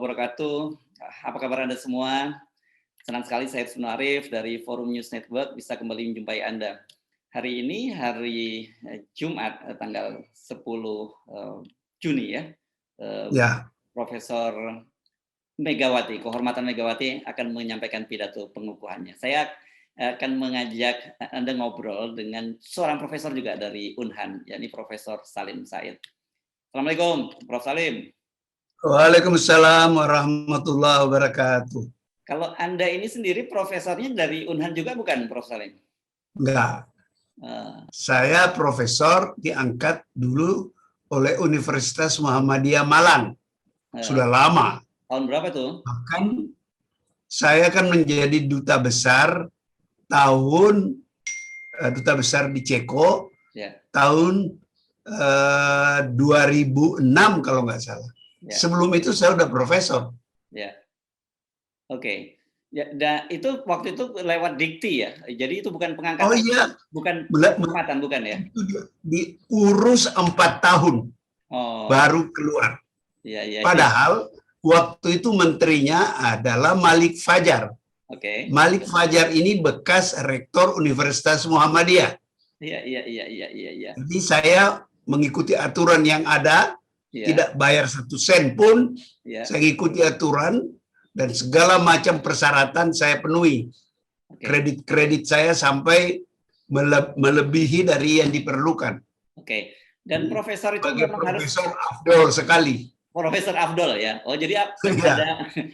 wabarakatuh. Apa kabar Anda semua? Senang sekali saya Ibnu Arif dari Forum News Network bisa kembali menjumpai Anda. Hari ini hari Jumat tanggal 10 Juni ya. Ya. Profesor Megawati, Kehormatan Megawati akan menyampaikan pidato pengukuhannya. Saya akan mengajak Anda ngobrol dengan seorang profesor juga dari Unhan, yakni Profesor Salim Said. Assalamualaikum, Prof. Salim. Waalaikumsalam warahmatullahi wabarakatuh. Kalau Anda ini sendiri profesornya dari Unhan juga bukan, Prof. Salim? Enggak. Saya profesor diangkat dulu oleh Universitas Muhammadiyah Malang. Sudah lama. Tahun berapa tuh? Bahkan saya kan menjadi duta besar duta besar di Ceko tahun 2006 kalau nggak salah. Sebelum itu saya udah profesor. Ya, oke. Ya, itu waktu itu lewat dikti ya. Jadi itu bukan pengangkatan. Oh iya. Bukan pengangkatan, bukan ya? Itu diurus 4 tahun baru keluar. Ya. Padahal waktu itu menterinya adalah Malik Fajar. Oke. Malik Fajar ini bekas rektor Universitas Muhammadiyah. Iya. Jadi saya mengikuti aturan yang ada, tidak bayar 1 sen pun, saya ikuti aturan dan segala macam persyaratan saya penuhi. Kredit saya sampai melebihi dari yang diperlukan. Oke. Dan profesor itu memang Profesor Afdol sekali. Profesor Afdol ya. Oh jadi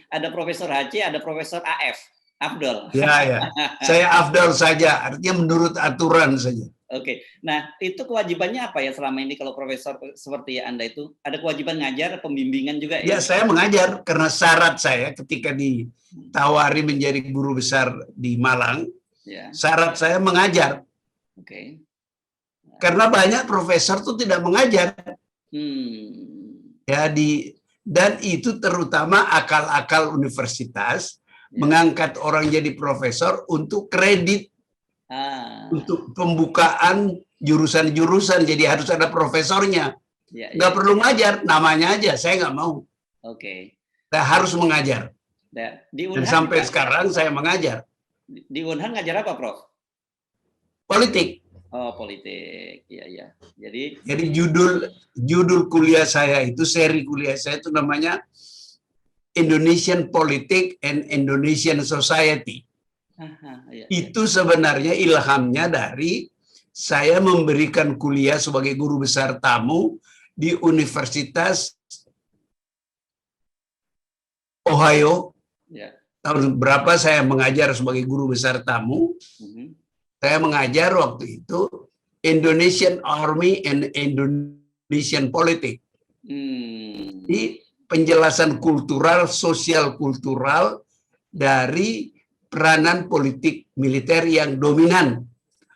ada Profesor HC, ada Profesor AF. Afdol. Ya. Saya Afdol saja, artinya menurut aturan saja. Oke, nah itu kewajibannya apa ya selama ini kalau profesor seperti Anda itu? Ada kewajiban ngajar, pembimbingan juga ya? Ya, saya mengajar karena syarat saya ketika ditawari menjadi guru besar di Malang, syarat saya mengajar. Oke. Karena banyak profesor itu tidak mengajar. Ya, dan itu terutama akal-akal universitas mengangkat orang jadi profesor untuk kredit. Untuk pembukaan jurusan-jurusan, jadi harus ada profesornya. Nggak perlu ngajar, namanya aja. Saya nggak mau. Oke. Saya harus mengajar. Dan sampai sekarang saya mengajar. Di Unhan ngajar apa, Prof? Politik. Oh, politik. Iya. Jadi judul kuliah saya itu, seri kuliah saya itu namanya Indonesian Politics and Indonesian Society. Itu sebenarnya ilhamnya dari saya memberikan kuliah sebagai guru besar tamu di Universitas Ohio. Tahun berapa saya mengajar sebagai guru besar tamu. Saya mengajar waktu itu Indonesian Army and Indonesian Politics. Di penjelasan kultural, sosial kultural dari peranan politik militer yang dominan.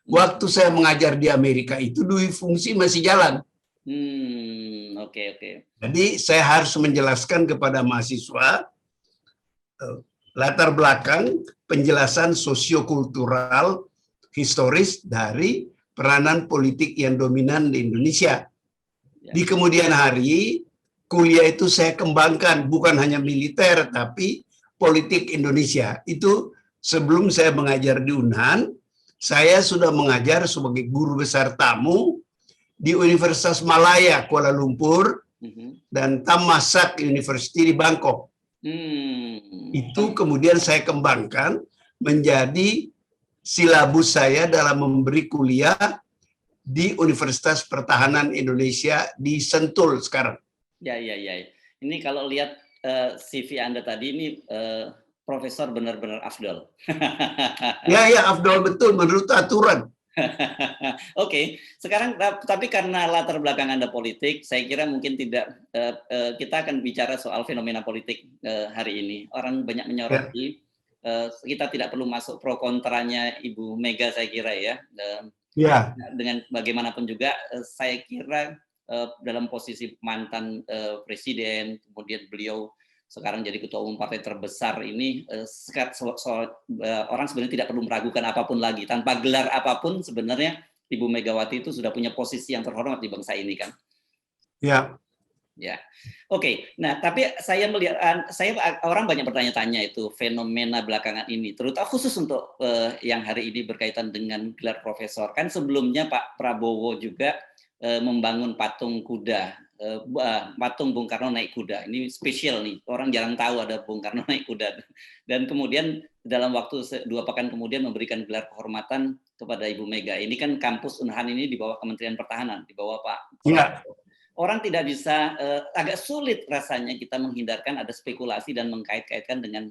Waktu saya mengajar di Amerika itu dui fungsi masih jalan. Oke. Jadi saya harus menjelaskan kepada mahasiswa latar belakang penjelasan sosiokultural historis dari peranan politik yang dominan di Indonesia. Di kemudian hari kuliah itu saya kembangkan bukan hanya militer tapi politik Indonesia. Itu sebelum saya mengajar di Unhan, saya sudah mengajar sebagai guru besar tamu di Universitas Malaya, Kuala Lumpur, dan Thammasat University di Bangkok. Itu kemudian saya kembangkan menjadi silabus saya dalam memberi kuliah di Universitas Pertahanan Indonesia di Sentul sekarang. Ya. Ini kalau lihat CV Anda tadi ini profesor benar-benar afdol. Ya, afdol betul menurut aturan. Oke, sekarang tapi karena latar belakang Anda politik, saya kira mungkin tidak kita akan bicara soal fenomena politik hari ini. Orang banyak menyoroti, kita tidak perlu masuk pro kontranya Ibu Mega saya kira ya. Dengan bagaimanapun juga, saya kira dalam posisi mantan presiden, kemudian beliau sekarang jadi ketua umum partai terbesar ini, orang sebenarnya tidak perlu meragukan apapun lagi. Tanpa gelar apapun sebenarnya Ibu Megawati itu sudah punya posisi yang terhormat di bangsa ini kan. Ya. Ya, oke. Nah, tapi saya melihat, orang banyak bertanya-tanya itu fenomena belakangan ini, terutama khusus untuk yang hari ini berkaitan dengan gelar profesor. Kan sebelumnya Pak Prabowo juga membangun patung kuda, patung Bung Karno naik kuda. Ini spesial nih, orang jarang tahu ada Bung Karno naik kuda. Dan kemudian dalam waktu 2 pekan kemudian memberikan gelar kehormatan kepada Ibu Mega. Ini kan kampus Unhan ini di bawah Kementerian Pertahanan, di bawah Pak Ya, Prabowo. Orang tidak bisa, agak sulit rasanya kita menghindarkan ada spekulasi dan mengkait-kaitkan dengan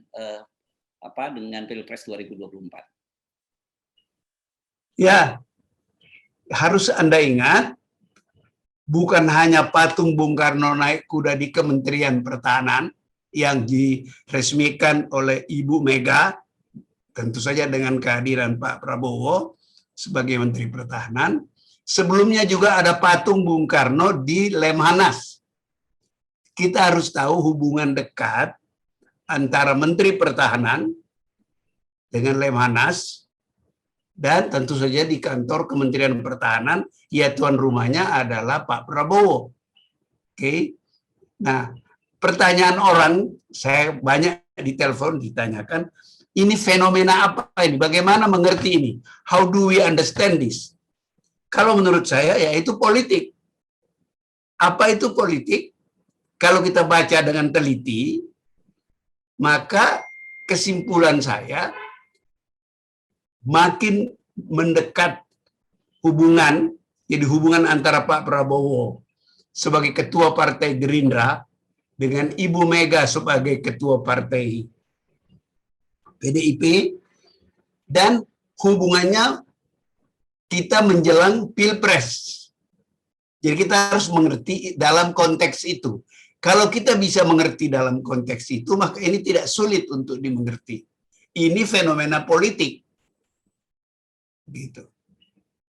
dengan Pilpres 2024. ya, harus Anda ingat, bukan hanya patung Bung Karno naik kuda di Kementerian Pertahanan yang diresmikan oleh Ibu Mega, tentu saja dengan kehadiran Pak Prabowo sebagai Menteri Pertahanan. Sebelumnya juga ada patung Bung Karno di Lemhanas. Kita harus tahu hubungan dekat antara Menteri Pertahanan dengan Lemhanas, dan tentu saja di kantor Kementerian Pertahanan, ya tuan rumahnya adalah Pak Prabowo. Oke. Nah, pertanyaan orang, saya banyak di telepon ditanyakan, ini fenomena apa ini? Bagaimana mengerti ini? How do we understand this? Kalau menurut saya, ya itu politik. Apa itu politik? Kalau kita baca dengan teliti, maka kesimpulan saya, makin mendekat hubungan, jadi hubungan antara Pak Prabowo sebagai ketua Partai Gerindra dengan Ibu Mega sebagai ketua Partai PDIP, dan hubungannya kita menjelang Pilpres. Jadi kita harus mengerti dalam konteks itu. Kalau kita bisa mengerti dalam konteks itu, maka ini tidak sulit untuk dimengerti. Ini fenomena politik. Gitu.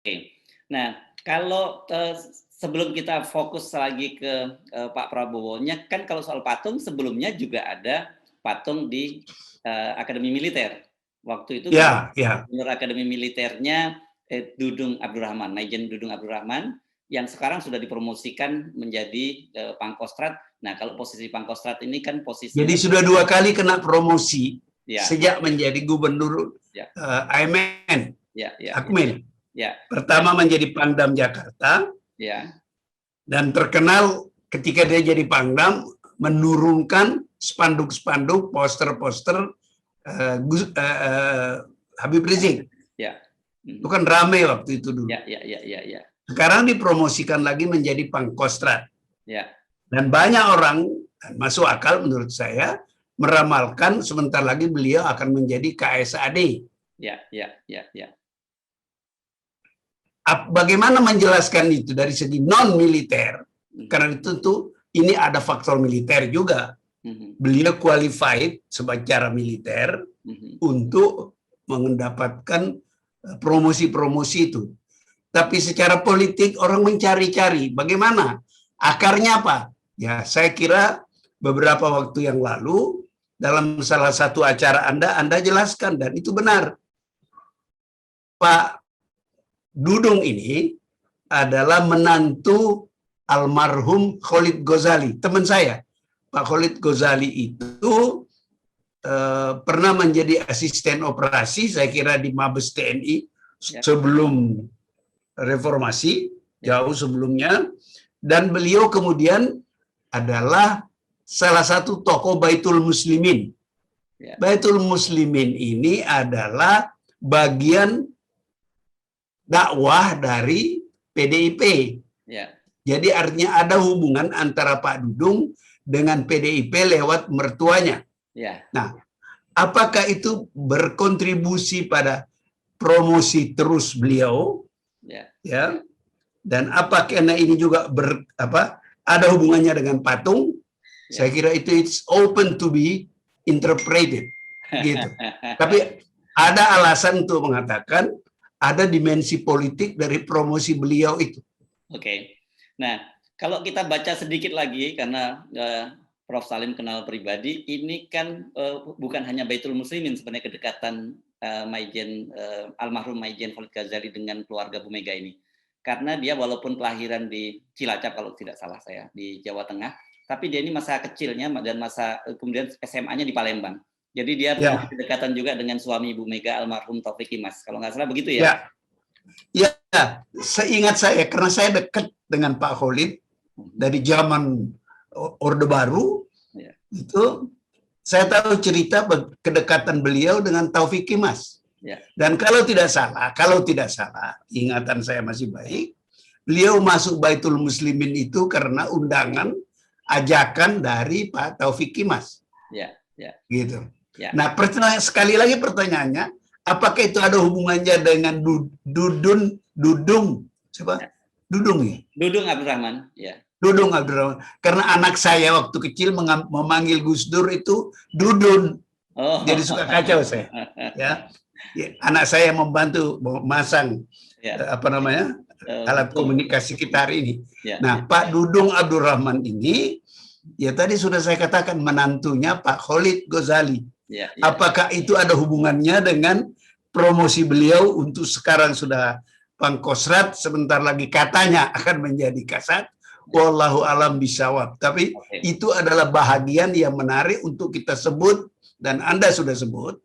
Oke. Nah, kalau sebelum kita fokus lagi ke Pak Prabowo-nya, kan kalau soal patung sebelumnya juga ada patung di Akademi Militer. Waktu itu Gubernur Akademi Militernya Dudung Abdurrahman, Maijen Dudung Abdurrahman, yang sekarang sudah dipromosikan menjadi Pangkostrat. Nah, kalau posisi Pangkostrat ini kan posisi... Jadi sudah 2 kali kena promosi sejak menjadi Gubernur AMN, Akmil. Pertama menjadi Pangdam Jakarta, dan terkenal ketika dia jadi Pangdam, menurunkan spanduk-spanduk, poster-poster Habib Rizik. Itu kan rame waktu itu dulu. Sekarang dipromosikan lagi menjadi Pangkostrat. Dan banyak orang, masuk akal menurut saya, meramalkan sebentar lagi beliau akan menjadi KSAD. Bagaimana menjelaskan itu dari segi non-militer? Karena itu tentu ini ada faktor militer juga. Beliau qualified secara militer untuk mendapatkan promosi-promosi itu. Tapi secara politik orang mencari-cari bagaimana akarnya apa. Ya, saya kira beberapa waktu yang lalu dalam salah satu acara Anda jelaskan, dan itu benar. Pak Dudung ini adalah menantu almarhum Khalid Ghazali, teman saya. Pak Khalid Ghazali itu pernah menjadi asisten operasi, saya kira di Mabes TNI sebelum reformasi, jauh sebelumnya, dan beliau kemudian adalah salah satu tokoh Baitul Muslimin. Baitul Muslimin ini adalah bagian dakwah dari PDIP. Jadi artinya ada hubungan antara Pak Dudung dengan PDIP lewat mertuanya. Nah, apakah itu berkontribusi pada promosi terus beliau? Ya. Dan apa karena ini juga ada hubungannya dengan patung? Saya kira itu it's open to be interpreted, gitu. Tapi ada alasan untuk mengatakan ada dimensi politik dari promosi beliau itu. Oke. Nah, kalau kita baca sedikit lagi, karena Prof. Salim kenal pribadi, ini kan bukan hanya Baitul Muslimin sebenarnya kedekatan almarhum Maijen Khalid Ghazali dengan keluarga Bu Mega ini. karena dia walaupun kelahiran di Cilacap kalau tidak salah saya, di Jawa Tengah, tapi dia ini masa kecilnya dan masa kemudian SMA-nya di Palembang. Jadi dia punya Ya, kedekatan juga dengan suami Ibu Mega almarhum Taufik Kimas. Kalau nggak salah begitu ya? ya, ya. Seingat saya, karena saya dekat dengan Pak Khalid dari zaman Orde Baru, Ya. itu saya tahu cerita kedekatan beliau dengan Taufik Kimas. Ya. Dan kalau tidak salah, ingatan saya masih baik, beliau masuk Baitul Muslimin itu karena undangan ajakan dari Pak Taufik Kimas. Ya, ya. Gitu. Ya. Nah, sekali lagi pertanyaannya, apakah itu ada hubungannya dengan Dudung? Siapa? Ya. Dudung ya? Dudung Abdurrahman, ya. Dudung Abdurrahman. Karena anak saya waktu kecil memanggil Gus Dur itu Dudun. Oh. Jadi suka kacau saya. Ya. Anak saya membantu memasang alat komunikasi kita hari ini. Ya. Nah, Pak Dudung Abdurrahman ini, ya tadi sudah saya katakan menantunya Pak Khalid Ghazali. Ya. Apakah itu ada hubungannya dengan promosi beliau untuk sekarang sudah Pangkostrat, sebentar lagi katanya akan menjadi Kasat? Wallahu alam bisawab. Tapi itu adalah bahagian yang menarik untuk kita sebut, dan Anda sudah sebut,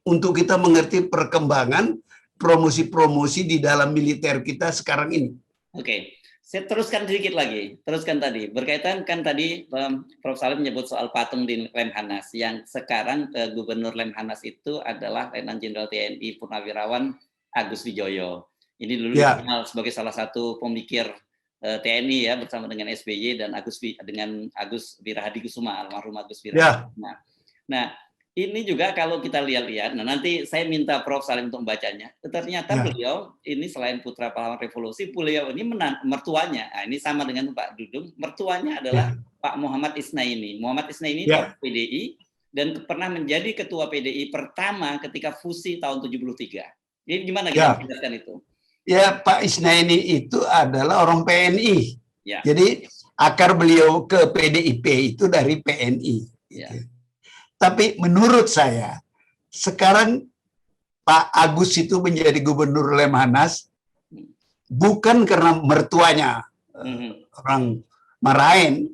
untuk kita mengerti perkembangan promosi-promosi di dalam militer kita sekarang ini. Oke, saya teruskan sedikit lagi. Teruskan tadi, berkaitan kan tadi Prof. Salim menyebut soal patung di Lemhanas, yang sekarang Gubernur Lemhanas itu adalah Letnan Jenderal TNI Purnawirawan Agus Wijoyo. Ini dulu dikenal sebagai salah satu pemikir TNI ya, bersama dengan SBY dan Agus Wirahadikusuma, almarhum Agus Wirahadikusuma. Nah, ini juga kalau kita lihat-lihat, nah nanti saya minta Prof. Salim untuk membacanya. Ternyata beliau ini selain putra pahlawan revolusi, beliau ini mertuanya. Nah, ini sama dengan Pak Dudung, mertuanya adalah Pak Muhammad Isnaini. Muhammad Isnaini tokoh PDI dan pernah menjadi ketua PDI pertama ketika fusi tahun 73. Jadi gimana kita menjelaskan itu? Ya, Pak Isnaini itu adalah orang PNI. Ya. Jadi akar beliau ke PDIP itu dari PNI. Ya. Tapi menurut saya, sekarang Pak Agus itu menjadi gubernur Lemhanas bukan karena mertuanya orang Maraen,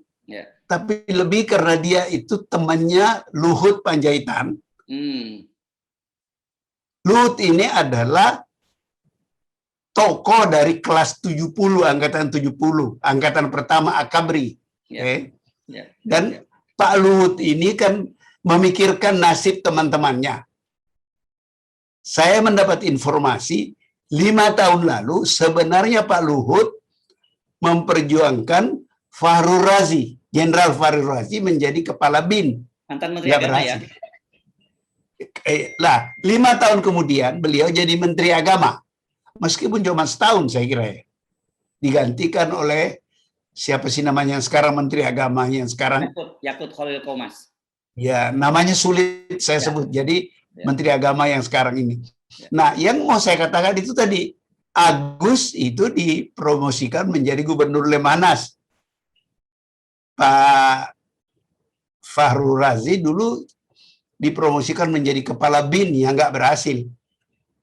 tapi lebih karena dia itu temannya Luhut Panjaitan. Luhut ini adalah tokoh dari kelas 70, angkatan 70, angkatan pertama Akabri. Dan Pak Luhut ini kan memikirkan nasib teman-temannya. Saya mendapat informasi 5 tahun lalu sebenarnya Pak Luhut memperjuangkan Fahru Razi, Jenderal Fahru Razi menjadi kepala BIN. Mantan Menteri Agama ya. 5 tahun kemudian beliau jadi Menteri Agama. Meskipun cuma setahun saya kira ya. Digantikan oleh siapa sih namanya yang sekarang Menteri Agama yang sekarang? Yakut Khalil Qomas. Ya, namanya sulit saya sebut. Jadi Menteri Agama yang sekarang ini. Nah, yang mau saya katakan itu tadi, Agus itu dipromosikan menjadi Gubernur Lemhanas. Pak Fahru Razi dulu dipromosikan menjadi Kepala BIN yang nggak berhasil.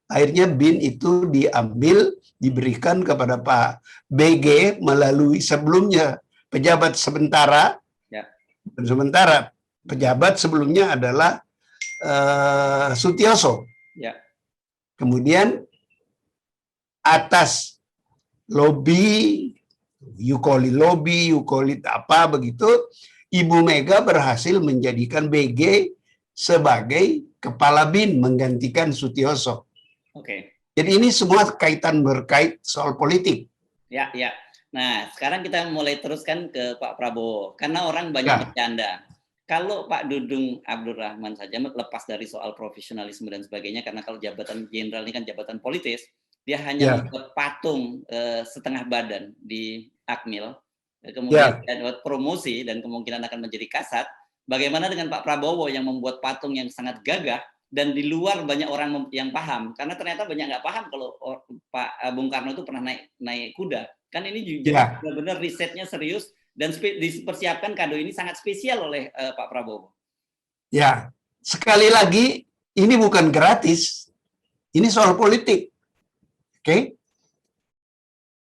Akhirnya BIN itu diambil, diberikan kepada Pak BG melalui sebelumnya pejabat sementara. Sementara pejabat sebelumnya adalah Sutioso. Kemudian atas lobby, lobby apa begitu, Ibu Mega berhasil menjadikan BG sebagai kepala BIN menggantikan Sutioso. Jadi ini semua berkait soal politik. Ya. Nah, sekarang kita mulai teruskan ke Pak Prabowo, karena orang banyak bercanda. Kalau Pak Dudung Abdurrahman saja lepas dari soal profesionalisme dan sebagainya, karena kalau jabatan jenderal ini kan jabatan politis, dia hanya membuat patung setengah badan di Akmil, kemudian dapat promosi dan kemungkinan akan menjadi kasat. Bagaimana dengan Pak Prabowo yang membuat patung yang sangat gagah dan di luar banyak orang yang paham, karena ternyata banyak nggak paham kalau Pak Bung Karno itu pernah naik kuda. Kan ini juga benar-benar risetnya serius. Dan dipersiapkan kado ini sangat spesial oleh Pak Prabowo. Ya, sekali lagi ini bukan gratis, ini soal politik, oke?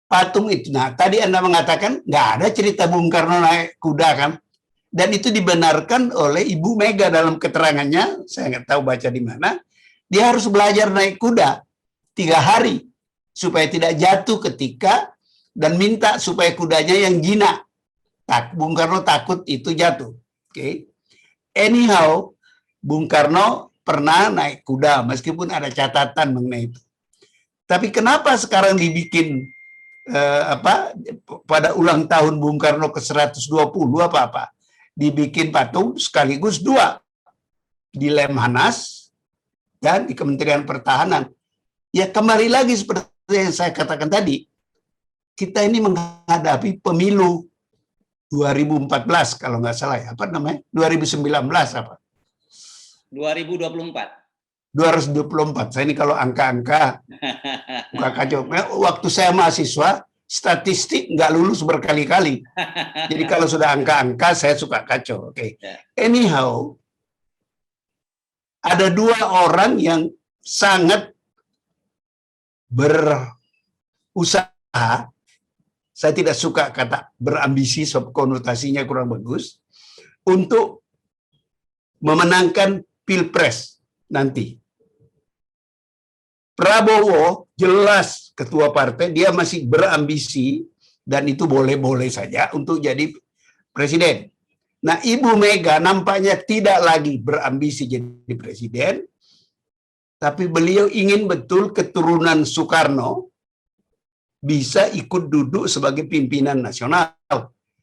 patung itu. Nah, tadi Anda mengatakan nggak ada cerita Bung Karno naik kuda kan? Dan itu dibenarkan oleh Ibu Mega dalam keterangannya, saya nggak tahu baca di mana, dia harus belajar naik kuda 3 hari supaya tidak jatuh ketika, dan minta supaya kudanya yang jinak. Bung Karno takut itu jatuh. Oke. Anyhow, Bung Karno pernah naik kuda meskipun ada catatan mengenai itu. Tapi kenapa sekarang dibikin pada ulang tahun Bung Karno ke-120 apa-apa? Dibikin patung sekaligus 2 di Lemhanas dan di Kementerian Pertahanan. Ya kembali lagi seperti yang saya katakan tadi, kita ini menghadapi pemilu 2014 kalau nggak salah ya, apa namanya? 2019 apa? 2024. 224. Saya ini kalau angka-angka bukan kacau. Waktu saya mahasiswa, statistik nggak lulus berkali-kali. Jadi kalau sudah angka-angka, saya suka kacau. Oke. Anyhow, ada 2 orang yang sangat berusaha. Saya tidak suka kata berambisi, sebab konotasinya kurang bagus, untuk memenangkan Pilpres nanti. Prabowo jelas ketua partai, dia masih berambisi dan itu boleh-boleh saja untuk jadi presiden. Nah, Ibu Mega nampaknya tidak lagi berambisi jadi presiden, tapi beliau ingin betul keturunan Soekarno bisa ikut duduk sebagai pimpinan nasional.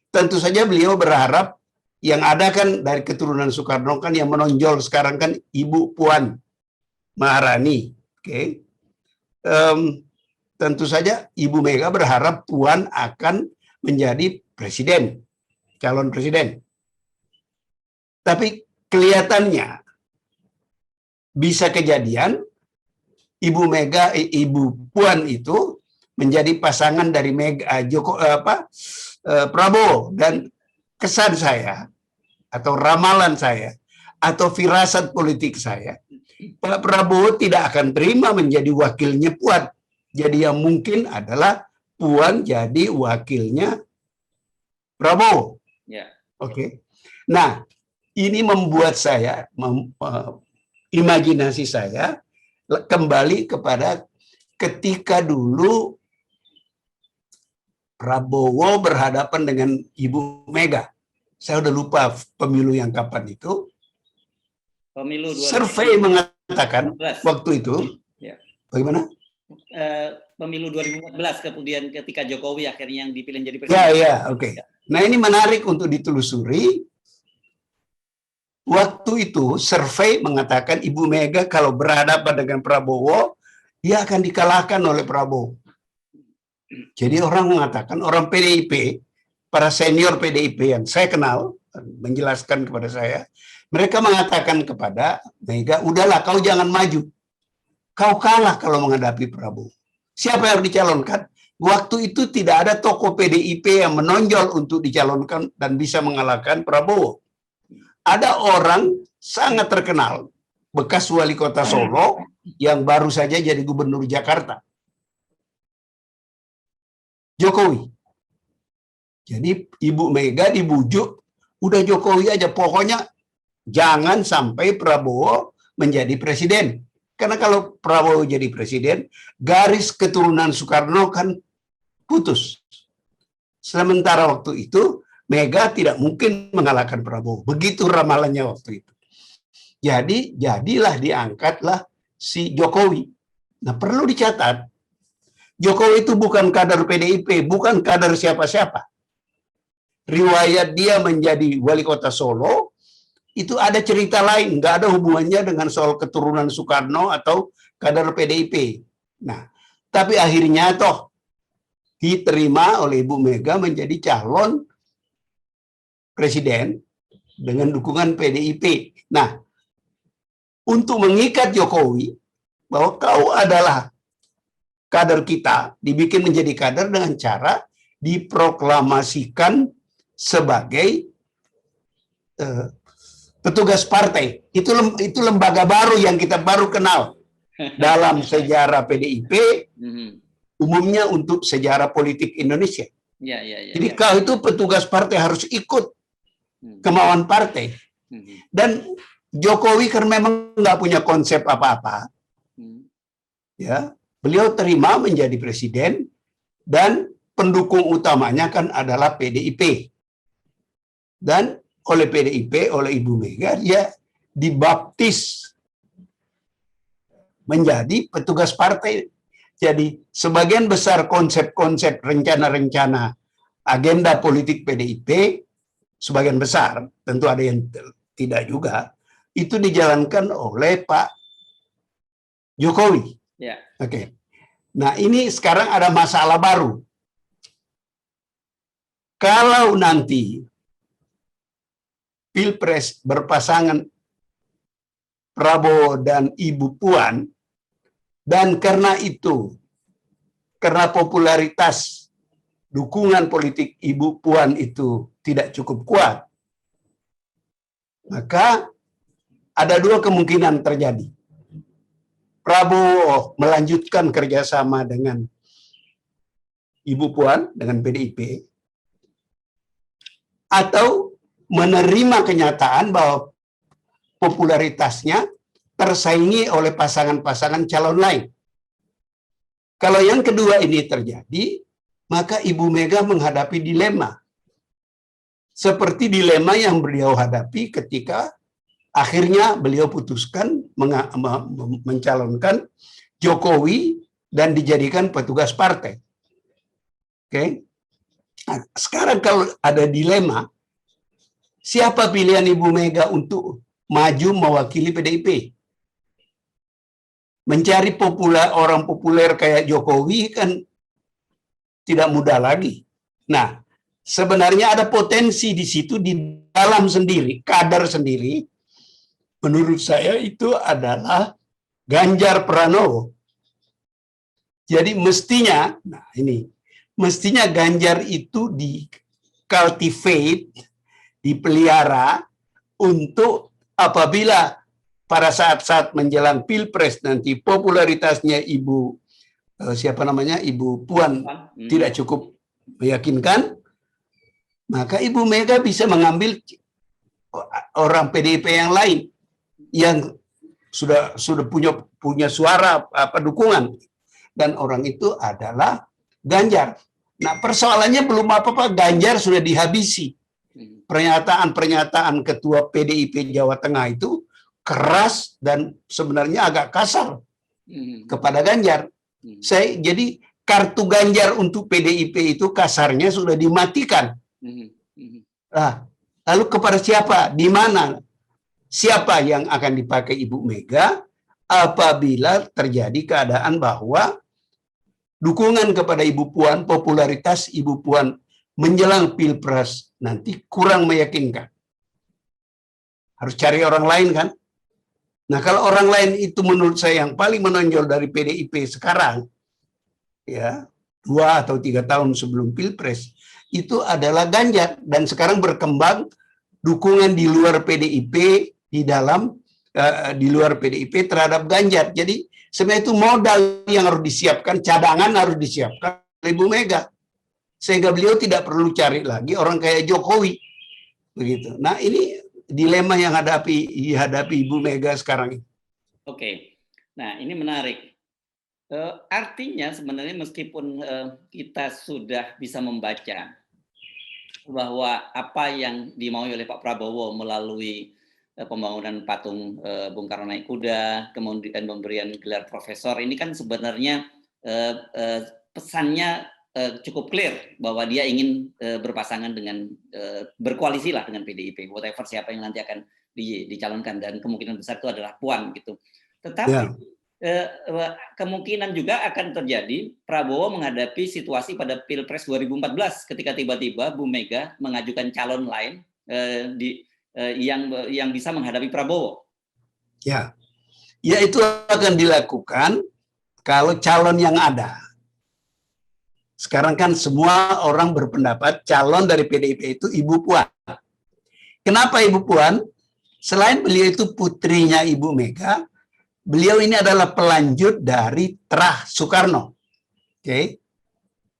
Tentu saja beliau berharap yang ada kan dari keturunan Soekarno kan yang menonjol sekarang kan Ibu Puan Maharani. Oke. Tentu saja Ibu Mega berharap Puan akan menjadi presiden, calon presiden. Tapi kelihatannya bisa kejadian Ibu Puan itu menjadi pasangan dari Prabowo, dan kesan saya atau ramalan saya atau firasat politik saya, Pak Prabowo tidak akan terima menjadi wakilnya Puan. Jadi yang mungkin adalah Puan jadi wakilnya Prabowo. Ya. Oke. Nah, ini membuat saya, imajinasi saya kembali kepada ketika dulu Prabowo berhadapan dengan Ibu Mega. Saya udah lupa pemilu yang kapan itu. Pemilu 2019. Survei mengatakan waktu itu, ya. Bagaimana? Pemilu 2014 kemudian ketika Jokowi akhirnya yang dipilih jadi presiden. Ya, oke. Nah, ini menarik untuk ditelusuri. Waktu itu survei mengatakan Ibu Mega kalau berhadapan dengan Prabowo, dia akan dikalahkan oleh Prabowo. Jadi orang mengatakan, orang PDIP, para senior PDIP yang saya kenal, menjelaskan kepada saya, mereka mengatakan kepada Mega, udahlah kau jangan maju. Kau kalah kalau menghadapi Prabowo. Siapa yang dicalonkan? Waktu itu tidak ada tokoh PDIP yang menonjol untuk dicalonkan dan bisa mengalahkan Prabowo. Ada orang sangat terkenal, bekas wali kota Solo, yang baru saja jadi gubernur Jakarta. Jokowi. Jadi Ibu Mega dibujuk, udah Jokowi aja, pokoknya jangan sampai Prabowo menjadi presiden. Karena kalau Prabowo jadi presiden, garis keturunan Soekarno kan putus. Sementara waktu itu, Mega tidak mungkin mengalahkan Prabowo. Begitu ramalannya waktu itu. Jadi, jadilah diangkatlah si Jokowi. Nah, perlu dicatat, Jokowi itu bukan kader PDIP, bukan kader siapa-siapa. Riwayat dia menjadi wali kota Solo, itu ada cerita lain, nggak ada hubungannya dengan soal keturunan Soekarno atau kader PDIP. Nah, tapi akhirnya toh diterima oleh Ibu Mega menjadi calon presiden dengan dukungan PDIP. Nah, untuk mengikat Jokowi bahwa kau adalah kader kita, dibikin menjadi kader dengan cara diproklamasikan sebagai petugas partai. Itu lembaga baru yang kita baru kenal dalam sejarah PDIP. umumnya untuk sejarah politik Indonesia. Jadi kau itu petugas partai harus ikut kemauan partai. Dan Jokowi karena memang nggak punya konsep apa-apa, ya beliau terima menjadi presiden dan pendukung utamanya kan adalah PDIP. Dan oleh PDIP, oleh Ibu Mega, dia dibaptis menjadi petugas partai. Jadi sebagian besar konsep-konsep rencana-rencana agenda politik PDIP, sebagian besar, tentu ada yang tidak juga, itu dijalankan oleh Pak Jokowi. Oke. Nah ini sekarang ada masalah baru. Kalau nanti Pilpres berpasangan Prabowo dan Ibu Puan, dan karena itu, karena popularitas dukungan politik Ibu Puan itu tidak cukup kuat, maka ada dua kemungkinan terjadi. Prabowo melanjutkan kerjasama dengan Ibu Puan, dengan PDIP, atau menerima kenyataan bahwa popularitasnya tersaingi oleh pasangan-pasangan calon lain. Kalau yang kedua ini terjadi, maka Ibu Mega menghadapi dilema. Seperti dilema yang beliau hadapi ketika akhirnya beliau putuskan mencalonkan Jokowi dan dijadikan petugas partai. Oke. Nah, sekarang kalau ada dilema, siapa pilihan Ibu Mega untuk maju mewakili PDIP? Mencari orang populer kayak Jokowi kan tidak mudah lagi. Nah, sebenarnya ada potensi di situ di dalam sendiri, kader sendiri. Menurut saya itu adalah Ganjar Pranowo. Jadi mestinya, nah ini, mestinya Ganjar itu di cultivate, dipelihara untuk apabila pada saat-saat menjelang Pilpres nanti popularitasnya Ibu Puan tidak cukup meyakinkan, maka Ibu Mega bisa mengambil orang PDIP yang lain yang sudah punya suara dukungan, dan orang itu adalah Ganjar. Nah, persoalannya belum apa-apa, Ganjar sudah dihabisi. Pernyataan ketua PDIP Jawa Tengah itu keras dan sebenarnya agak kasar kepada Ganjar. Jadi kartu Ganjar untuk PDIP itu kasarnya sudah dimatikan. Nah, lalu kepada siapa? Di mana? Siapa yang akan dipakai Ibu Mega apabila terjadi keadaan bahwa dukungan kepada Ibu Puan, popularitas Ibu Puan menjelang Pilpres nanti kurang meyakinkan? Harus cari orang lain kan? Nah, kalau orang lain itu menurut saya yang paling menonjol dari PDIP sekarang, ya 2 atau 3 tahun sebelum Pilpres, itu adalah Ganjar. Dan sekarang berkembang dukungan di luar PDIP, di luar PDIP terhadap Ganjar. Jadi sebenarnya itu modal yang harus disiapkan, cadangan harus disiapkan oleh Ibu Mega. Sehingga beliau tidak perlu cari lagi orang kayak Jokowi. Begitu. Nah, ini dilema yang dihadapi Ibu Mega sekarang ini. Oke, nah ini menarik. Artinya sebenarnya meskipun kita sudah bisa membaca bahwa apa yang dimaui oleh Pak Prabowo melalui pembangunan patung Bung Karno naik kuda, kemudian pemberian gelar profesor, ini kan sebenarnya pesannya cukup clear bahwa dia ingin berpasangan dengan berkoalisi lah dengan PDIP, whatever siapa yang nanti akan dicalonkan, dan kemungkinan besar itu adalah Puan gitu. Tetapi kemungkinan juga akan terjadi Prabowo menghadapi situasi pada Pilpres 2014 ketika tiba-tiba Bu Mega mengajukan calon lain yang bisa menghadapi Prabowo. Ya, itu akan dilakukan kalau calon yang ada. Sekarang kan semua orang berpendapat calon dari PDIP itu Ibu Puan. Kenapa Ibu Puan? Selain beliau itu putrinya Ibu Mega, beliau ini adalah pelanjut dari Terah Soekarno. Oke.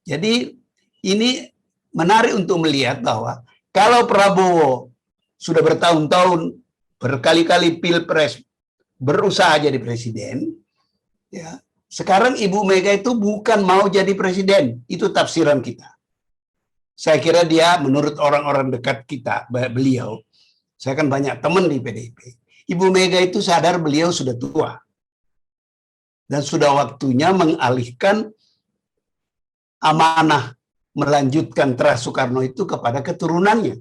Jadi ini menarik untuk melihat bahwa kalau Prabowo sudah bertahun-tahun berkali-kali pilpres berusaha jadi presiden, ya. Sekarang Ibu Mega itu bukan mau jadi presiden, itu tafsiran kita. Saya kira dia menurut orang-orang dekat kita, beliau, saya kan banyak teman di PDIP, Ibu Mega itu sadar beliau sudah tua dan sudah waktunya mengalihkan amanah melanjutkan Terah Soekarno itu kepada keturunannya.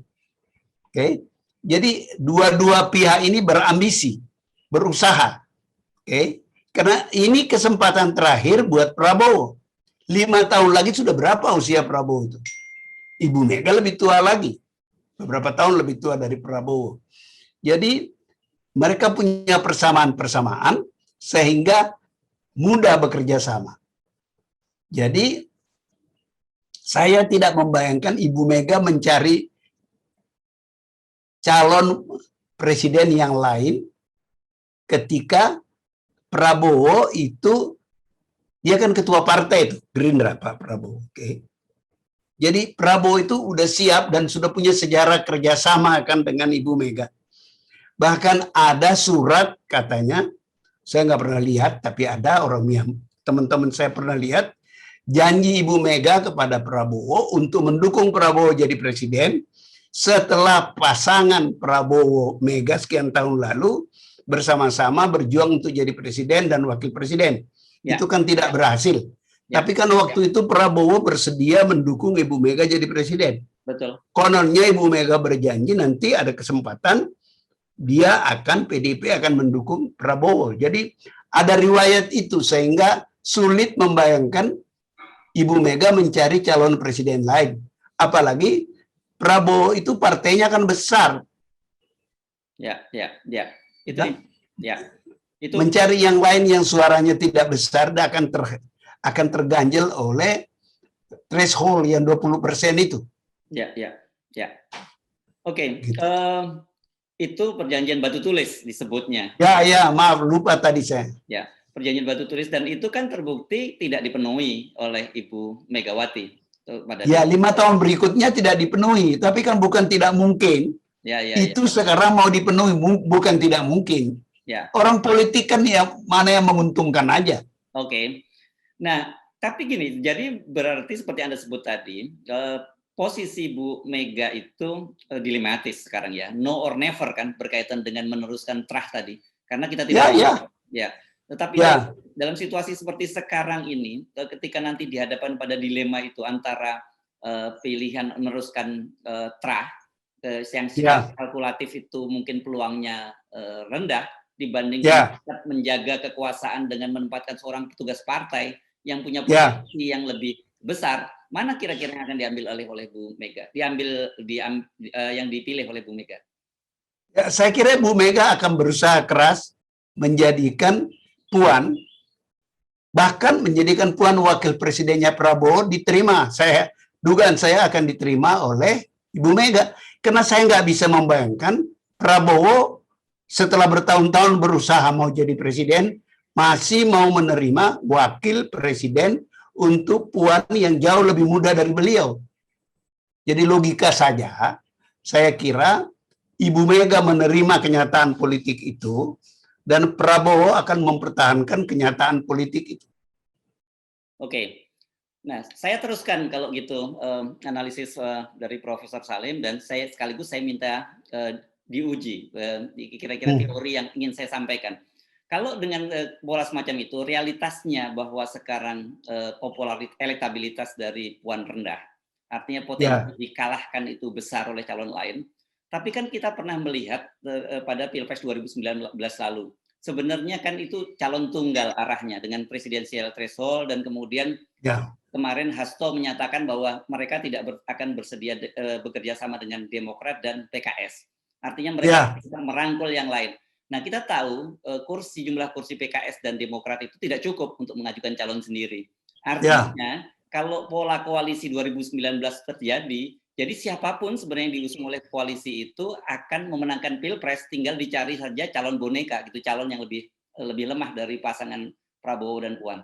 Oke. Jadi dua-dua pihak ini berambisi, berusaha. Oke. Karena ini kesempatan terakhir buat Prabowo. 5 tahun lagi sudah berapa usia Prabowo itu? Ibu Mega lebih tua lagi. Beberapa tahun lebih tua dari Prabowo. Jadi mereka punya persamaan-persamaan sehingga mudah bekerja sama. Jadi saya tidak membayangkan Ibu Mega mencari calon presiden yang lain ketika Prabowo itu, dia kan ketua partai itu, Gerindra Pak Prabowo. Oke. Jadi Prabowo itu udah siap dan sudah punya sejarah kerjasama kan dengan Ibu Mega. Bahkan ada surat katanya, saya nggak pernah lihat, tapi ada orang yang teman-teman saya pernah lihat, janji Ibu Mega kepada Prabowo untuk mendukung Prabowo jadi presiden setelah pasangan Prabowo Mega sekian tahun lalu bersama-sama berjuang untuk jadi presiden dan wakil presiden. Ya. Itu kan tidak berhasil. Ya. Tapi kan waktu itu Prabowo bersedia mendukung Ibu Mega jadi presiden. Betul. Kononnya Ibu Mega berjanji nanti ada kesempatan dia akan PDIP akan mendukung Prabowo. Jadi ada riwayat itu sehingga sulit membayangkan Ibu Mega mencari calon presiden lain. Apalagi Prabowo itu partainya kan besar. Ya. Itu nah, ya. Itu mencari yang lain yang suaranya tidak besar dan akan terganjel oleh threshold yang 20% itu. Ya. Oke. Gitu. Itu perjanjian batu tulis disebutnya. Ya, maaf lupa tadi saya. Ya, perjanjian batu tulis dan itu kan terbukti tidak dipenuhi oleh Ibu Megawati. Ya, 5 tahun berikutnya tidak dipenuhi, tapi kan bukan tidak mungkin. Itu sekarang mau dipenuhi, bukan tidak mungkin. Ya. Orang politik kan ya mana yang menguntungkan aja. Oke. Nah, tapi gini, jadi berarti seperti Anda sebut tadi, posisi Bu Mega itu dilematis sekarang ya, no or never kan berkaitan dengan meneruskan Trah tadi, karena kita tidak ya. Tetapi dalam situasi seperti sekarang ini, ketika nanti dihadapkan pada dilema itu antara pilihan meneruskan Trah yang kalkulatif itu mungkin peluangnya rendah dibandingkan menjaga kekuasaan dengan menempatkan seorang petugas partai yang punya posisi yang lebih besar. Mana kira-kira yang akan diambil oleh Bu Mega? Yang dipilih oleh Bu Mega? Ya, saya kira Bu Mega akan berusaha keras menjadikan Puan, bahkan menjadikan Puan wakil presidennya Prabowo diterima. Dugaan saya akan diterima oleh Ibu Mega. Karena saya nggak bisa membayangkan Prabowo setelah bertahun-tahun berusaha mau jadi presiden, masih mau menerima wakil presiden untuk Puan yang jauh lebih muda dari beliau. Jadi logika saja, saya kira Ibu Mega menerima kenyataan politik itu, dan Prabowo akan mempertahankan kenyataan politik itu. Oke. Nah, saya teruskan kalau gitu analisis dari Profesor Salim, dan sekaligus saya minta diuji kira-kira teori yang ingin saya sampaikan. Kalau dengan pola semacam itu, realitasnya bahwa sekarang elektabilitas dari Puan rendah, artinya potensi dikalahkan itu besar oleh calon lain. Tapi kan kita pernah melihat pada Pilpres 2019 lalu, sebenarnya kan itu calon tunggal arahnya dengan presidensial threshold, dan kemudian kemarin Hasto menyatakan bahwa mereka tidak akan bersedia bekerja sama dengan Demokrat dan PKS. Artinya mereka bisa merangkul yang lain. Nah, kita tahu jumlah kursi PKS dan Demokrat itu tidak cukup untuk mengajukan calon sendiri. Artinya kalau pola koalisi 2019 terjadi, jadi siapapun sebenarnya yang diusung oleh koalisi itu akan memenangkan Pilpres, tinggal dicari saja calon boneka gitu, calon yang lebih lemah dari pasangan Prabowo dan Puan.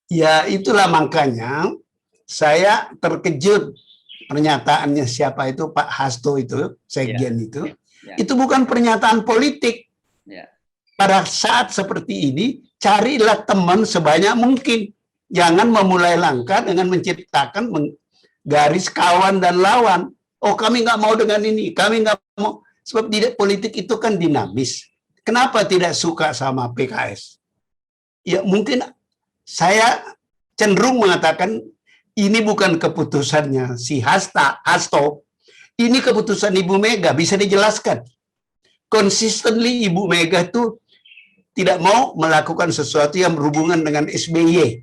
Ya, itulah makanya saya terkejut pernyataannya siapa itu Pak Hasto itu, Sekjen itu bukan pernyataan politik. Pada saat seperti ini, carilah teman sebanyak mungkin. Jangan memulai langkah dengan menciptakan garis kawan dan lawan. Oh, kami nggak mau dengan ini, kami nggak mau. Sebab tidak, politik itu kan dinamis. Kenapa tidak suka sama PKS? Ya mungkin saya cenderung mengatakan ini bukan keputusannya si Hasto, ini keputusan Ibu Mega. Bisa dijelaskan? Consistently Ibu Mega itu tidak mau melakukan sesuatu yang berhubungan dengan SBY.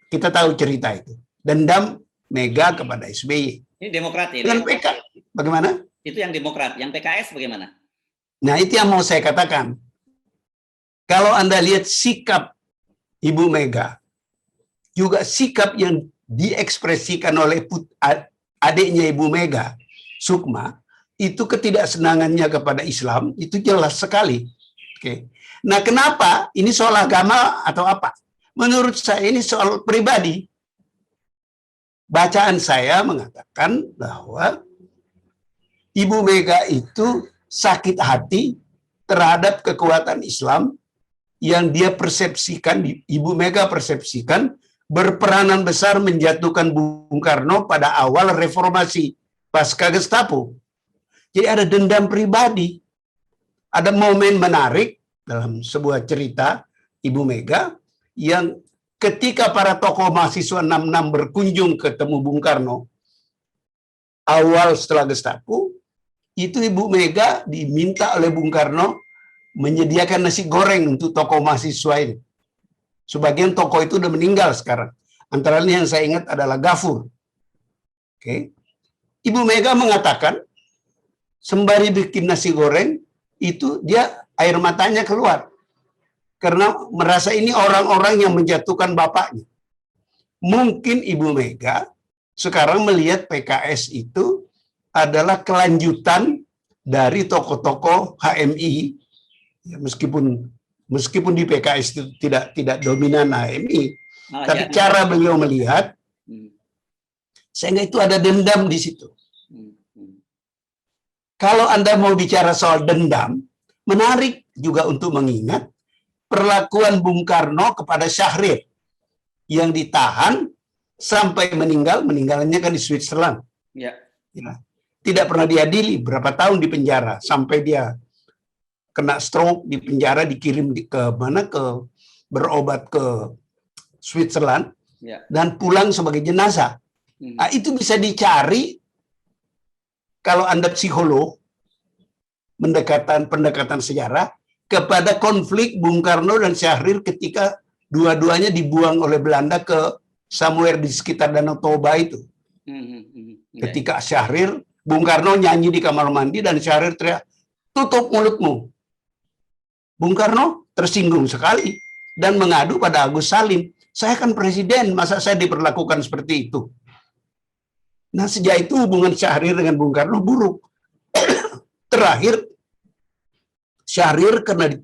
Kita tahu cerita itu. Dendam Mega kepada SBY. Ini Demokrat ya? Dengan PKS, bagaimana? Itu yang Demokrat. Yang PKS bagaimana? Nah, itu yang mau saya katakan. Kalau Anda lihat sikap Ibu Mega, juga sikap yang diekspresikan oleh adiknya Ibu Mega, Sukma, itu ketidaksenangannya kepada Islam, itu jelas sekali. Oke. Nah, kenapa? Ini soal agama atau apa? Menurut saya ini soal pribadi. Bacaan saya mengatakan bahwa Ibu Mega itu sakit hati terhadap kekuatan Islam yang dia persepsikan, Ibu Mega persepsikan berperanan besar menjatuhkan Bung Karno pada awal reformasi pasca Gestapo. Jadi ada dendam pribadi. Ada momen menarik dalam sebuah cerita Ibu Mega yang ketika para tokoh mahasiswa 66 berkunjung ketemu Bung Karno awal setelah Gestapo, itu Ibu Mega diminta oleh Bung Karno menyediakan nasi goreng untuk tokoh mahasiswa ini. Sebagian tokoh itu udah meninggal sekarang. Antara lain yang saya ingat adalah Gafur. Oke. Ibu Mega mengatakan sembari bikin nasi goreng itu dia air matanya keluar karena merasa ini orang-orang yang menjatuhkan bapaknya. Mungkin Ibu Mega sekarang melihat PKS itu adalah kelanjutan dari tokoh-tokoh HMI, ya, meskipun di PKS itu tidak dominan HMI, tapi cara beliau melihat, sehingga itu ada dendam di situ. Kalau Anda mau bicara soal dendam, menarik juga untuk mengingat perlakuan Bung Karno kepada Syahrir yang ditahan sampai meninggalnya kan di Switzerland. Ya. Tidak pernah diadili, berapa tahun di penjara sampai dia kena stroke di penjara, dikirim ke berobat ke Switzerland dan pulang sebagai jenazah. Nah, itu bisa dicari kalau Anda psikolog, pendekatan sejarah kepada konflik Bung Karno dan Syahrir ketika dua-duanya dibuang oleh Belanda ke somewhere di sekitar Danau Toba itu. Ketika Syahrir, Bung Karno nyanyi di kamar mandi dan Syahrir teriak, "Tutup mulutmu." Bung Karno tersinggung sekali dan mengadu pada Agus Salim. Saya kan presiden, masa saya diperlakukan seperti itu? Nah, sejak itu hubungan Syahrir dengan Bung Karno buruk. Terakhir, Syahrir karena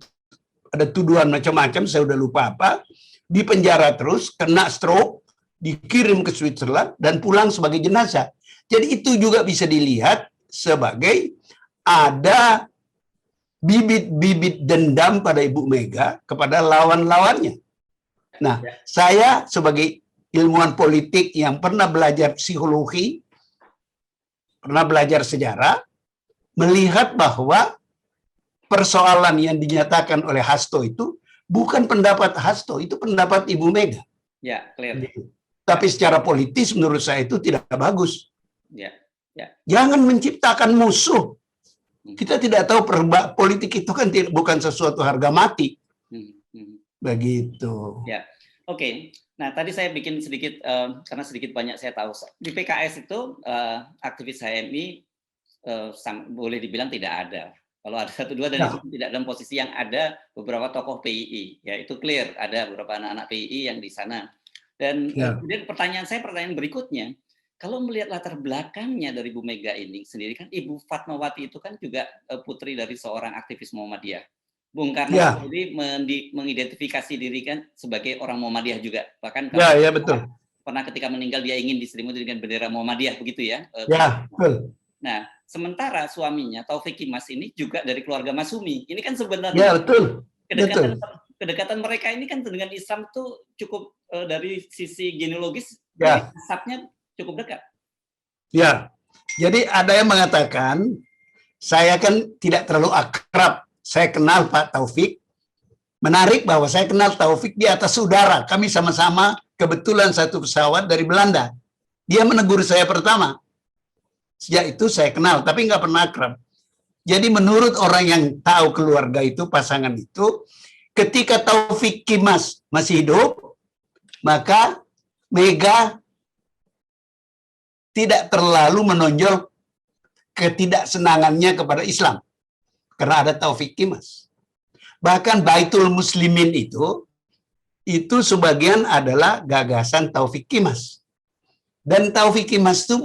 ada tuduhan macam-macam, saya udah lupa apa, di penjara terus, kena stroke, dikirim ke Switzerland, dan pulang sebagai jenazah. Jadi itu juga bisa dilihat sebagai ada bibit-bibit dendam pada Ibu Mega kepada lawan-lawannya. Nah, saya sebagai ilmuwan politik yang pernah belajar psikologi, pernah belajar sejarah, melihat bahwa persoalan yang dinyatakan oleh Hasto itu bukan pendapat Hasto, itu pendapat Ibu Mega. Ya, clear. Tapi secara politis menurut saya itu tidak bagus. Jangan menciptakan musuh. Kita tidak tahu politik itu kan bukan sesuatu harga mati. Begitu. Ya, oke. Nah, tadi saya bikin sedikit karena sedikit banyak saya tahu di PKS itu aktivis HMI boleh dibilang tidak ada. Kalau ada satu dua dan itu tidak dalam posisi yang ada beberapa tokoh PII, ya itu clear ada beberapa anak-anak PII yang di sana. Dan kemudian pertanyaan berikutnya, kalau melihat latar belakangnya dari Bu Mega ini sendiri kan Ibu Fatmawati itu kan juga putri dari seorang aktivis Muhammadiyah. Bung Karno Ya, sendiri mengidentifikasi diri kan sebagai orang Muhammadiyah juga. Bahkan ya, kalau ya betul. pernah ketika meninggal dia ingin diselimuti dengan bendera Muhammadiyah begitu ya. Ya, betul. Nah, sementara suaminya Taufik Kimas ini juga dari keluarga Masumi. Ini kan Ya, sebenarnya betul. kedekatan Betul. kedekatan mereka ini kan dengan Islam tuh cukup dari sisi genealogis ini Ya, asapnya cukup dekat. ya. Jadi ada yang mengatakan saya kan tidak terlalu akrab. Saya kenal Pak Taufik. Menarik bahwa saya kenal Taufik di atas udara. Kami sama-sama kebetulan satu pesawat dari Belanda. Dia menegur saya pertama. Sejak itu saya kenal, tapi nggak pernah akrab. Jadi menurut orang yang tahu keluarga itu, pasangan itu, ketika Taufik Kimas masih hidup, maka Mega tidak terlalu menonjol ketidaksenangannya kepada Islam. Karena ada Taufik Kimas. Bahkan Baitul Muslimin itu sebagian adalah gagasan Taufik Kimas. Dan Taufik Kimas itu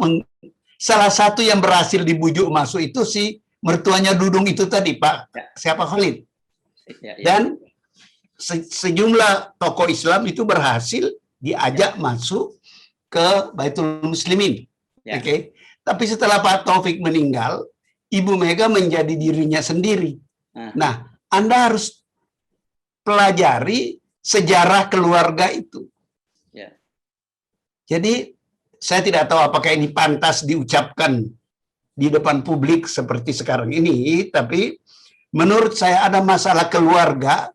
salah satu yang berhasil dibujuk masuk itu si mertuanya Dudung itu tadi, Pak siapa Khalid. Dan sejumlah tokoh Islam itu berhasil diajak masuk ke Baitul Muslimin. Oke. Tapi setelah Pak Taufik meninggal, Ibu Mega menjadi dirinya sendiri. Nah, Anda harus pelajari sejarah keluarga itu. Jadi saya tidak tahu apakah ini pantas diucapkan di depan publik seperti sekarang ini, tapi menurut saya ada masalah keluarga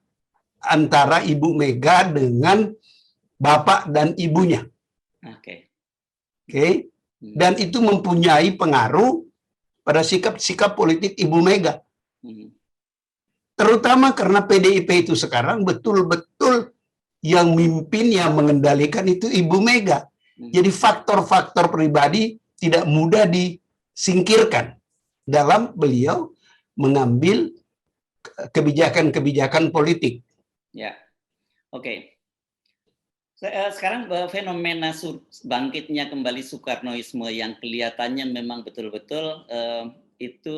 antara Ibu Mega dengan bapak dan ibunya. Oke. Dan itu mempunyai pengaruh pada sikap-sikap politik Ibu Mega. Terutama karena PDIP itu sekarang betul-betul yang mimpin, yang mengendalikan itu Ibu Mega. Jadi faktor-faktor pribadi tidak mudah disingkirkan dalam beliau mengambil kebijakan-kebijakan politik. Ya, oke. Sekarang fenomena bangkitnya kembali Soekarnoisme yang kelihatannya memang betul-betul itu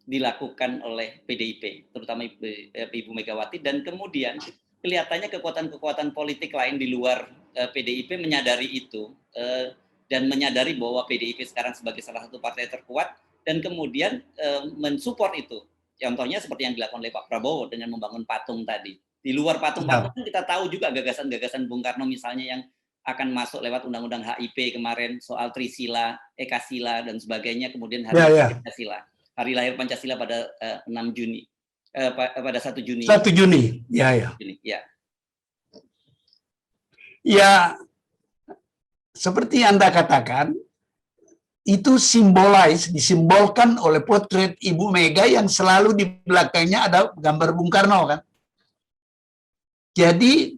dilakukan oleh PDIP, terutama Ibu Megawati, dan kemudian kelihatannya kekuatan-kekuatan politik lain di luar PDIP menyadari itu dan menyadari bahwa PDIP sekarang sebagai salah satu partai terkuat dan kemudian mensupport itu. Contohnya seperti yang dilakukan oleh Pak Prabowo dengan membangun patung tadi. Di luar patung-patung kita tahu juga gagasan-gagasan Bung Karno misalnya yang akan masuk lewat Undang-Undang HIP kemarin soal Trisila, Ekasila dan sebagainya, kemudian hari Pancasila. Hari lahir Pancasila pada 6 Juni. Pada 1 Juni. 1 Juni. Ya. Ya, seperti Anda katakan, itu disimbolkan oleh potret Ibu Mega yang selalu di belakangnya ada gambar Bung Karno kan. Jadi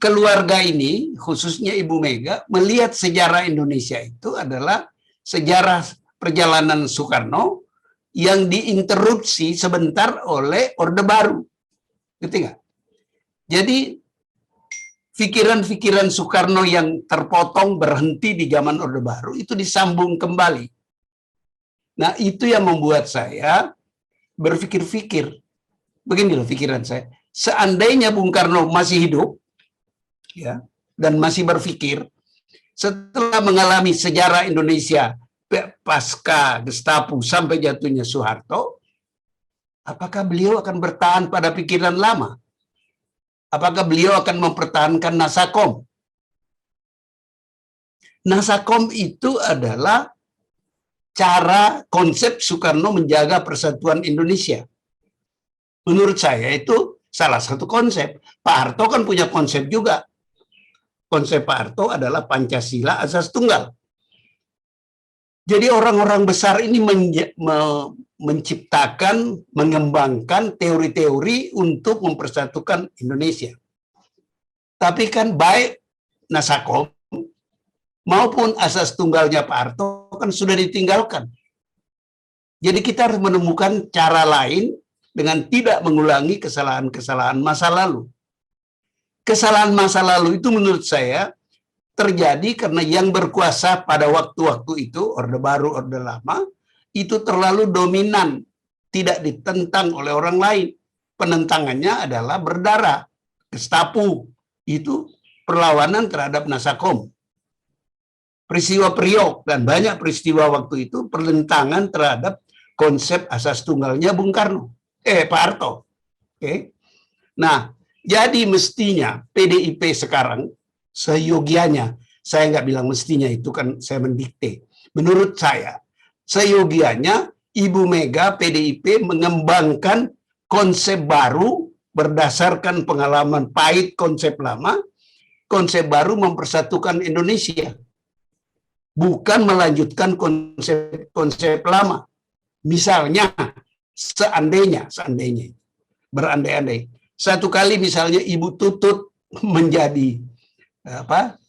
keluarga ini, khususnya Ibu Mega, melihat sejarah Indonesia itu adalah sejarah perjalanan Soekarno yang diinterupsi sebentar oleh Orde Baru. Gitu nggak? Jadi pikiran-pikiran Soekarno yang terpotong berhenti di zaman Orde Baru itu disambung kembali. Nah, itu yang membuat saya berpikir-pikir. Begini loh pikiran saya. Seandainya Bung Karno masih hidup, ya, dan masih berpikir, setelah mengalami sejarah Indonesia pasca Gestapo sampai jatuhnya Soeharto, apakah beliau akan bertahan pada pikiran lama? Apakah beliau akan mempertahankan Nasakom? Nasakom itu adalah cara konsep Soekarno menjaga persatuan Indonesia. Menurut saya itu salah satu konsep. Pak Harto kan punya konsep juga. Konsep Pak Harto adalah Pancasila asas tunggal. Jadi orang-orang besar ini menciptakan, mengembangkan teori-teori untuk mempersatukan Indonesia. Tapi kan baik Nasakom maupun asas tunggalnya Pak Harto kan sudah ditinggalkan. Jadi kita harus menemukan cara lain dengan tidak mengulangi kesalahan-kesalahan masa lalu. Kesalahan masa lalu itu menurut saya terjadi karena yang berkuasa pada waktu-waktu itu, Orde Baru, Orde Lama, itu terlalu dominan, tidak ditentang oleh orang lain. penentangannya adalah berdarah. Gestapo itu perlawanan terhadap Nasakom. Peristiwa Priok dan banyak peristiwa waktu itu pertentangan terhadap konsep asas tunggalnya Bung Karno. Pak Harto. Oke. Nah, jadi mestinya PDIP sekarang seyogianya, saya nggak bilang mestinya, itu kan saya mendikte. Menurut saya, seyogianya Ibu Mega PDIP mengembangkan konsep baru berdasarkan pengalaman pahit konsep lama, konsep baru mempersatukan Indonesia. Bukan melanjutkan konsep-konsep lama. Misalnya, seandainya, berandai-andai, satu kali misalnya Ibu Tutut menjadi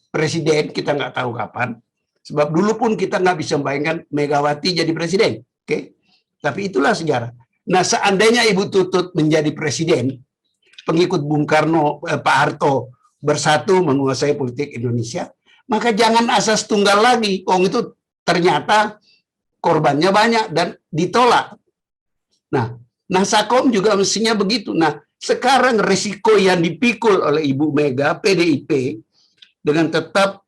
presiden, kita nggak tahu kapan, sebab dulu pun kita nggak bisa membayangkan Megawati jadi presiden, oke? Tapi itulah sejarah. Nah, seandainya Ibu Tutut menjadi presiden, pengikut Bung Karno, Pak Harto bersatu menguasai politik Indonesia, maka jangan asas tunggal lagi. Itu ternyata korbannya banyak dan ditolak. Nah, Nasakom juga mestinya begitu. Nah, sekarang risiko yang dipikul oleh Ibu Mega, PDIP, dengan tetap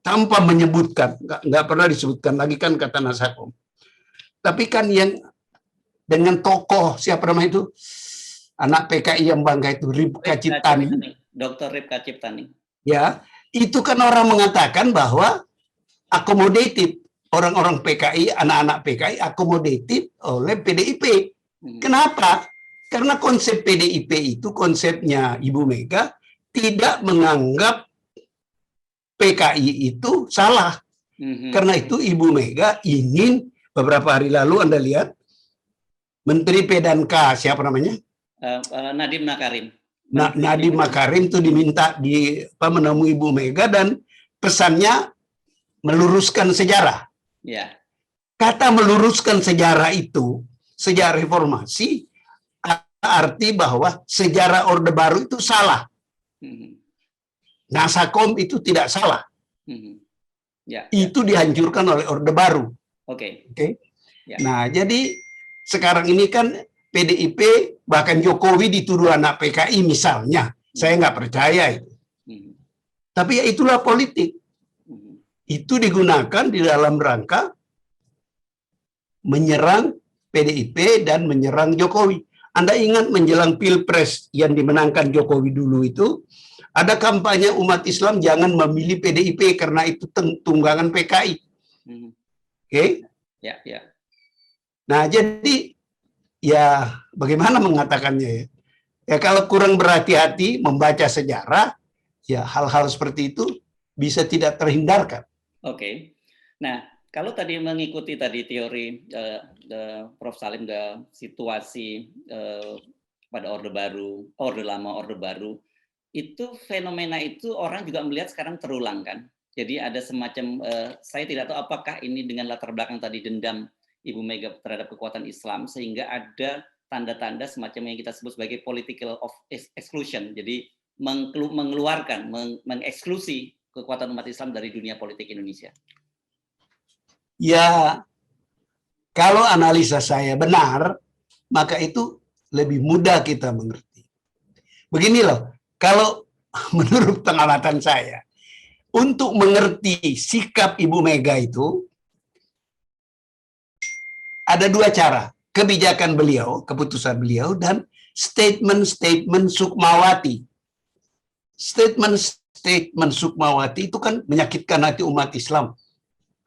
tanpa menyebutkan, nggak pernah disebutkan lagi kan kata Nasakom. Tapi kan yang dengan tokoh, siapa namanya itu, anak PKI yang bangga itu, Ripka Ciptani. Dr. Ripka Ciptani. Ya, itu kan orang mengatakan bahwa akomodatif, orang-orang PKI, anak-anak PKI akomodatif oleh PDIP. Kenapa? Karena konsep PDIP itu, konsepnya Ibu Mega, tidak menganggap PKI itu salah. Karena itu Ibu Mega ingin, beberapa hari lalu Anda lihat, Menteri P&K, siapa namanya? Nadiem Makarim. Nadiem Makarim itu diminta menemui Ibu Mega dan pesannya meluruskan sejarah. Ya. Kata meluruskan sejarah itu, sejarah reformasi, arti bahwa sejarah Orde Baru itu salah. Nasakom itu tidak salah. Ya, itu dihancurkan oleh Orde Baru. Oke. Ya. Nah, jadi sekarang ini kan PDIP, bahkan Jokowi dituduh anak PKI misalnya. Saya nggak percaya itu. Tapi ya itulah politik. Itu digunakan di dalam rangka menyerang PDIP dan menyerang Jokowi. Anda ingat menjelang Pilpres yang dimenangkan Jokowi dulu itu, ada kampanye umat Islam jangan memilih PDIP karena itu tunggangan PKI. Oke? Ya. Nah, jadi ya bagaimana mengatakannya ya? Ya kalau kurang berhati-hati membaca sejarah, ya hal-hal seperti itu bisa tidak terhindarkan. Oke. Nah, kalau tadi mengikuti tadi teori Prof. Salim, situasi pada Orde Baru, Orde Lama, Orde Baru, itu fenomena itu orang juga melihat sekarang terulang kan. Jadi ada semacam, saya tidak tahu apakah ini dengan latar belakang tadi dendam Ibu Mega terhadap kekuatan Islam, sehingga ada tanda-tanda semacam yang kita sebut sebagai political of exclusion. Jadi mengeluarkan, mengeksklusi kekuatan umat Islam dari dunia politik Indonesia. Ya, kalau analisa saya benar, maka itu lebih mudah kita mengerti. Begini loh, kalau menurut pengamatan saya, untuk mengerti sikap Ibu Mega itu, ada dua cara. Kebijakan beliau, keputusan beliau, dan statement-statement Sukmawati. Statement Sukmawati itu kan menyakitkan hati umat Islam.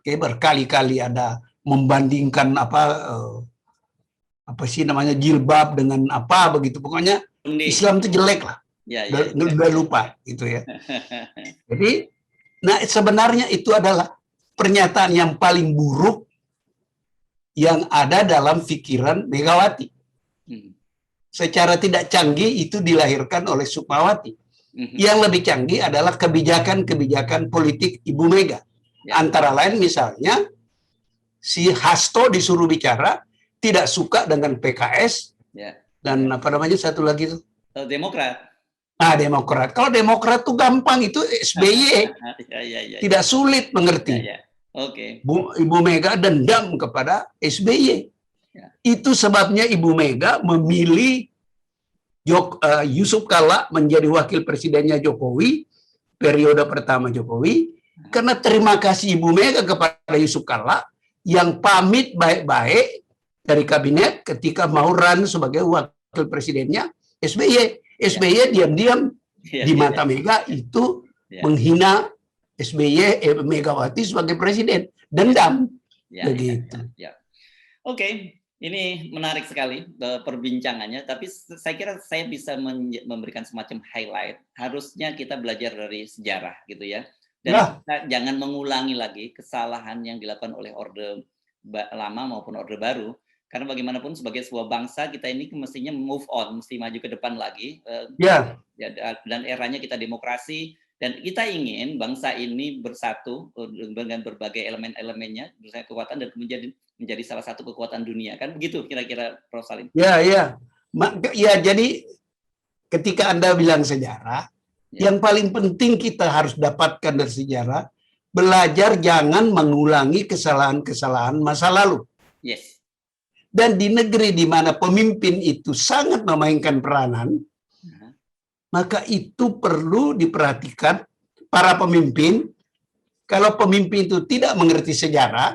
Oke, berkali-kali ada membandingkan apa sih namanya jilbab dengan apa begitu. Pokoknya Islam itu jelek lah. Udah lupa gitu ya. Jadi, nah sebenarnya itu adalah pernyataan yang paling buruk yang ada dalam pikiran Megawati. Secara tidak canggih itu dilahirkan oleh Sukmawati. Yang lebih canggih adalah kebijakan-kebijakan politik Ibu Mega. Antara lain misalnya, si Hasto disuruh bicara, tidak suka dengan PKS, dan apa namanya satu lagi itu? Demokrat. Demokrat. Kalau Demokrat tuh gampang, itu SBY. Tidak sulit mengerti. Oke. Ibu Mega dendam kepada SBY. Itu sebabnya Ibu Mega memilih Yusuf Kalla menjadi wakil presidennya Jokowi, periode pertama Jokowi, karena terima kasih Ibu Mega kepada Yusuf Kalla yang pamit baik-baik dari kabinet ketika mau run sebagai wakil presidennya SBY. SBY diam-diam di mata Mega itu menghina SBY, Megawati sebagai presiden, dendam, begitu. Oke, ini menarik sekali perbincangannya, tapi saya kira saya bisa memberikan semacam highlight. Harusnya kita belajar dari sejarah gitu ya. Dan kita jangan mengulangi lagi kesalahan yang dilakukan oleh Orde Lama maupun Orde Baru. Karena bagaimanapun sebagai sebuah bangsa kita ini mestinya move on, mesti maju ke depan lagi. Dan eranya kita demokrasi. Dan kita ingin bangsa ini bersatu dengan berbagai elemen-elemennya, bersama kekuatan dan menjadi salah satu kekuatan dunia, kan begitu kira-kira Prof. Salim? Ya, jadi ketika Anda bilang sejarah, yang paling penting kita harus dapatkan dari sejarah, belajar jangan mengulangi kesalahan-kesalahan masa lalu. Yes. Dan di negeri di mana pemimpin itu sangat memainkan peranan, maka itu perlu diperhatikan para pemimpin. Kalau pemimpin itu tidak mengerti sejarah,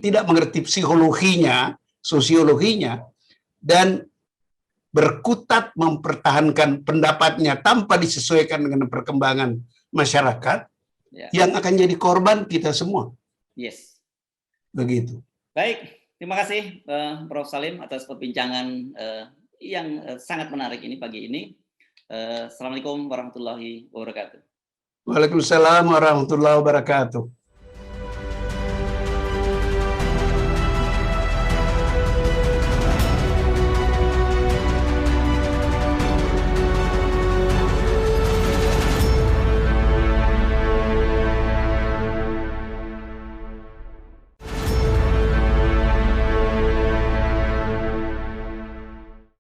tidak mengerti psikologinya, sosiologinya, dan berkutat mempertahankan pendapatnya tanpa disesuaikan dengan perkembangan masyarakat, yang akan jadi korban kita semua. Yes. Begitu. Baik, terima kasih Prof. Salim atas perbincangan yang sangat menarik ini pagi ini. Assalamualaikum warahmatullahi wabarakatuh. Waalaikumsalam warahmatullahi wabarakatuh.